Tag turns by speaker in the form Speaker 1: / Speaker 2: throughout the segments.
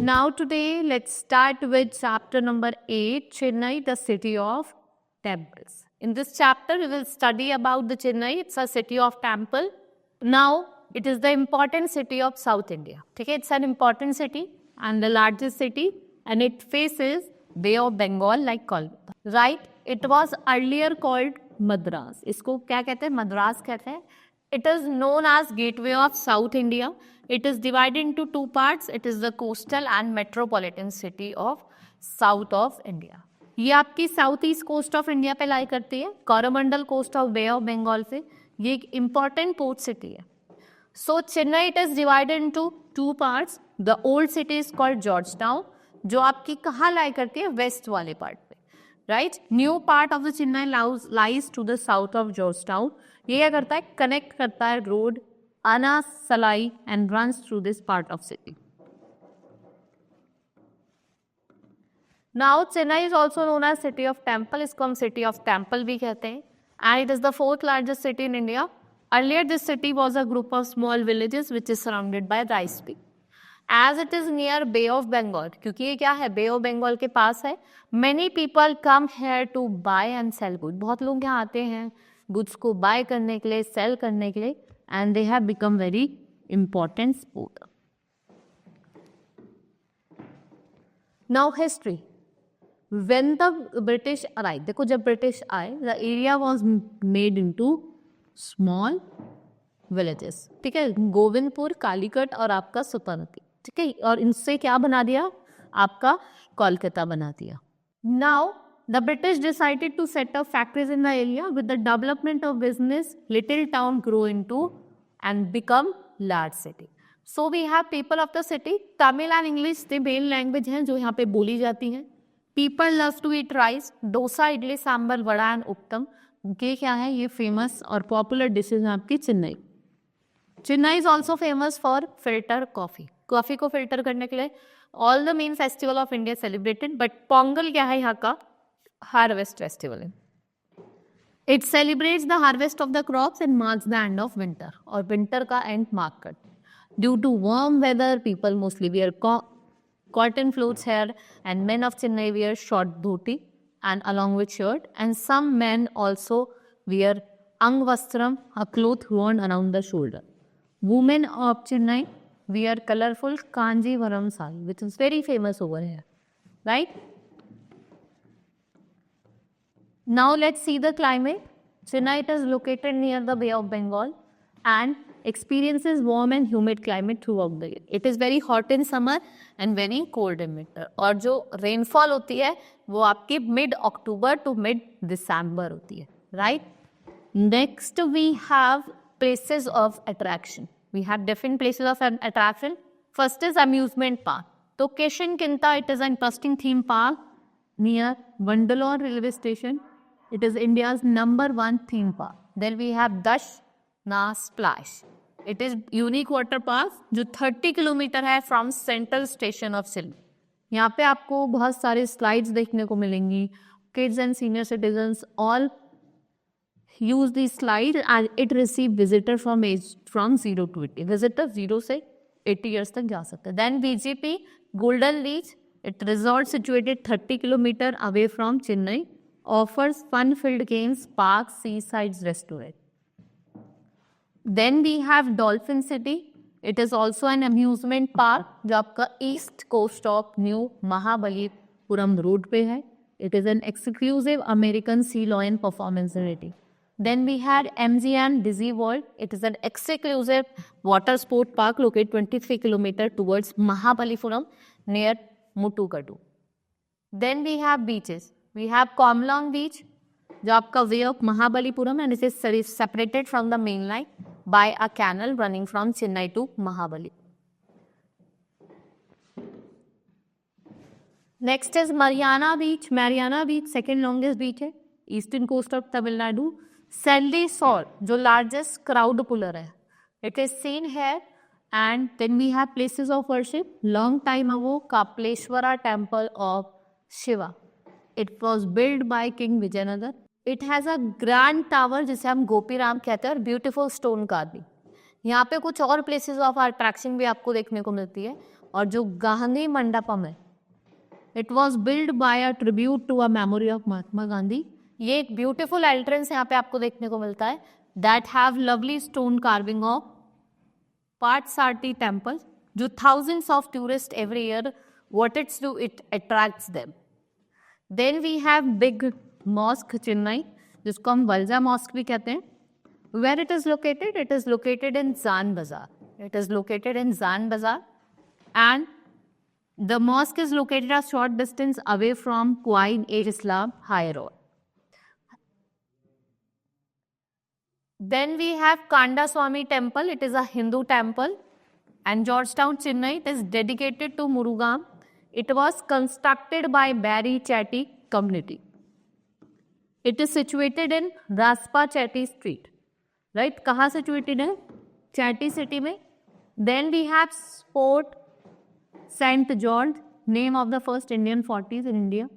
Speaker 1: Now today let's start with chapter number 8, Chennai, the city of temples. In this chapter we will study about the Chennai. It's a city of temple. Now it is the important city of South India. Okay, it's an important city and the largest city, and it faces Bay of Bengal like Kolkata. Right? It was earlier called Madras. इसको क्या कहते हैं? मद्रास कहते हैं. It is known as Gateway of South India. It is divided into two parts. It is the coastal and metropolitan city of South of India. ये आपकी south east coast of India पे lie करती है, Coromandel coast of bay of Bengal से. ये एक important port city है. So Chennai it is divided into two parts. The old city is called George Town, जो आपकी कहाँ लाई करती है? वेस्ट वाले पार्ट पे. Right. New part of the Chennai lies to the south of George Town. ये क्या करता है? कनेक्ट करता है road Anas Salai and runs through this part of city. Now Chennai is also known as city of temple. इसको हम city of temple भी कहते हैं. And it is the fourth largest city in India. Earlier this city was a group of small villages which is surrounded by rice field. As it is near Bay of Bengal, क्योंकि ये क्या है? Bay of Bengal के पास है. Many people come here to buy and sell goods. बहुत लोग यहाँ आते हैं goods को buy करने के लिए, sell करने के लिए. And they have become very important sport. Now history. When the British arrived, देखो जब British आए, the area was made into small villages. ठीक है, गोविंदपुर, कालीकट और आपका सुपरनती. ठीक है, और इनसे क्या बना दिया? आपका कोलकाता बना दिया. Now the British decided to set up factories in the area. With the development of business, little town grew into and become large city. So we have people of the city. Tamil and English the main language हैं जो यहाँ पे बोली जाती हैं. People love to eat rice. Dosa, idli, sambar, vada and उत्तम. ये क्या है? ये फेमस और पॉपुलर डिशेज हैं आपकी Chennai. Chennai is also famous for filter coffee. Coffee को फिल्टर करने के लिए all the main festival of India celebrated. But Pongal क्या है यहाँ का? हार्वेस्ट फेस्टिवल है. It celebrates the harvest of the crops and marks the end of winter. और विंटर का एंड मार्क कर. Due to warm weather people mostly wear cotton clothes here, and men of Chennai wear short dhoti and along with shirt, and some men also wear angvastram, a cloth worn around the shoulder. Women of Chennai wear colorful Kanjivaram sari, which is very famous over here, right? Now let's see the climate. Chennai is located near the Bay of Bengal and experiences warm and humid climate throughout the year. It is very hot in summer and very cold in winter. और जो rainfall होती है वो आपकी mid October to mid December होती है, right? Next we have places of attraction. We have different places of attraction. First is amusement park. तो Kishinkinta, it is an interesting theme park near Vandalore railway station. It is India's #1 theme park. Then we have Dashna Splash. It is unique water park जो 30 kilometre है from central station of silver. यहाँ पे आपको बहुत सारे slides देखने को मिलेंगी. Kids and senior citizens all use the slide and it receive visitor from 0 to 80. Visitor 0 से 80 ईयर्स तक जा सकते हैं. Then VGP Golden Beach. It resort situated 30 kilometres away from Chennai. Offers fun-filled games, parks, seasides, restaurant. Then we have Dolphin City. It is also an amusement park जो आपका east coast of new Mahabalipuram road पे है. It is an exclusive American sea lion performance facility. Then we had MGM Disney World. It is an exclusive water sport park located 23 kilometers towards Mahabalipuram near Muttukadu. Then we have beaches. We have Komlang Beach, जो आपका way of Mahabalipuram and it is separated from the main line by a canal running from Chennai to Mahabali. Next is Mariana Beach. Mariana Beach second longest beach है, eastern coast of Tamil Nadu. Sandy Shore जो largest crowd puller है. It is seen here. And then we have places of worship. Long time ago, Kapaleshwara temple of Shiva. It was built by King Vijayanagara. It has a grand tower जिसे हम गोपीराम कहते हैं और beautiful stone carving. यहाँ पे कुछ और places of attraction भी आपको देखने को मिलती है। और जो गांधी मंडपम है, it was build by a tribute to a memory of Mahatma Gandhi. ये एक ब्यूटीफुल एंट्रेंस यहाँ पे आपको देखने को मिलता है that have lovely stone carving of Parthasarathy temple, जो thousands of tourists every year, what it's do, it attracts them. Then we have big mosque Chennai, जिसको हम वल्जा मॉस्क भी कहते हैं. Where it is located? It is located in Zan Bazaar. It is located in Zan Bazaar, and the mosque is located a short distance away from Queen-e-Islam High Road. Then we have Kanda Swami Temple. It is a Hindu temple. And Georgetown, Chennai, it is dedicated to Murugam. It was constructed by Barry Chetty community. It is situated in Raspa Chetty Street. Right? कहाँ situated है? Chetty city में. Then we have Fort St. George, name of the first Indian forties in India.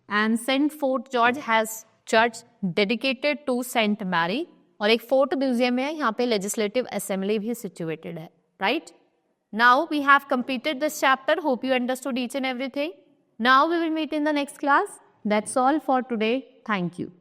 Speaker 1: And St. Fort George has church dedicated to St. Mary. और एक fort museum है, यहाँ पे legislative assembly भी situated है. Right? Now we have completed this chapter. Hope you understood each and everything. Now we will meet in the next class. That's all for today. Thank you.